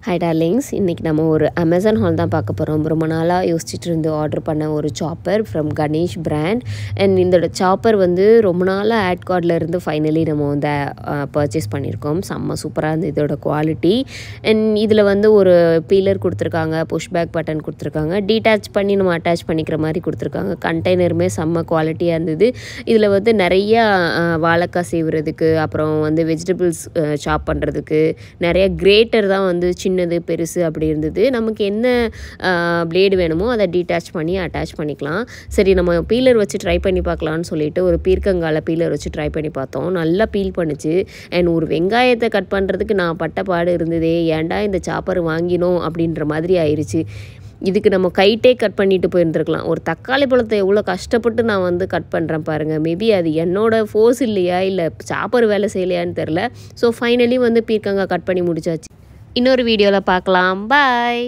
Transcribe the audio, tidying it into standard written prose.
Hi darlings, இன்றைக்கி நம்ம ஒரு அமேசான் ஹால் தான் பார்க்க போகிறோம். ரொம்ப நாளாக யோசிச்சுட்டு இருந்து ஆர்டர் பண்ண ஒரு chopper from Ganesh brand. And இந்த சாப்பர் வந்து ரொம்ப நாளாக ஆட் கார்டில் இருந்து ஃபைனலி நம்ம வந்து பர்ச்சேஸ் பண்ணியிருக்கோம். செம்ம சூப்பராக இருந்து இதோட குவாலிட்டி. அண்ட் இதில் வந்து ஒரு பீலர் கொடுத்துருக்காங்க, புஷ்பேக் பட்டன் கொடுத்துருக்காங்க, டீட்டாச் பண்ணி நம்ம அட்டாச் பண்ணிக்கிற மாதிரி கொடுத்துருக்காங்க. கண்டெய்னருமே செம்ம குவாலிட்டியாக இருந்தது. இதில் வந்து நிறையா வாழைக்காய் சீவுறதுக்கு, அப்புறம் வந்து வெஜிடபிள்ஸ் சாப் பண்ணுறதுக்கு நிறைய கிரேட்டர் தான் வந்து சின்னது பெருசு அப்படி இருந்தது. நமக்கு என்ன பிளேடு வேணுமோ அதை டீட்டாச் பண்ணி அட்டாச் பண்ணிக்கலாம். சரி, நம்ம பீலர் வச்சு ட்ரை பண்ணி பார்க்கலான்னு சொல்லிட்டு ஒரு பீர்க்கங்கால பீலர் வச்சு ட்ரை பண்ணி பார்த்தோம். நல்லா பீல் பண்ணுச்சு. அண்ட் ஒரு வெங்காயத்தை கட் பண்ணுறதுக்கு நான் பட்ட பாடு இருந்ததே, ஏன்டா இந்த சாப்பர் வாங்கினோம் அப்படின்ற மாதிரி ஆயிடுச்சு. இதுக்கு நம்ம கைட்டே கட் பண்ணிட்டு போயிருந்துருக்கலாம். ஒரு தக்காளி பழத்தை எவ்வளோ கஷ்டப்பட்டு நான் வந்து கட் பண்ணுறேன் பாருங்கள். மேபி அது என்னோடய ஃபோர்ஸ் இல்லையா, இல்லை சாப்பர் வேலை செய்யலையான்னு தெரில. ஸோ ஃபைனலி வந்து பீர்க்கங்காய் கட் பண்ணி முடிச்சாச்சு. இன்னொரு வீடியோவில் பார்க்கலாம். பாய்.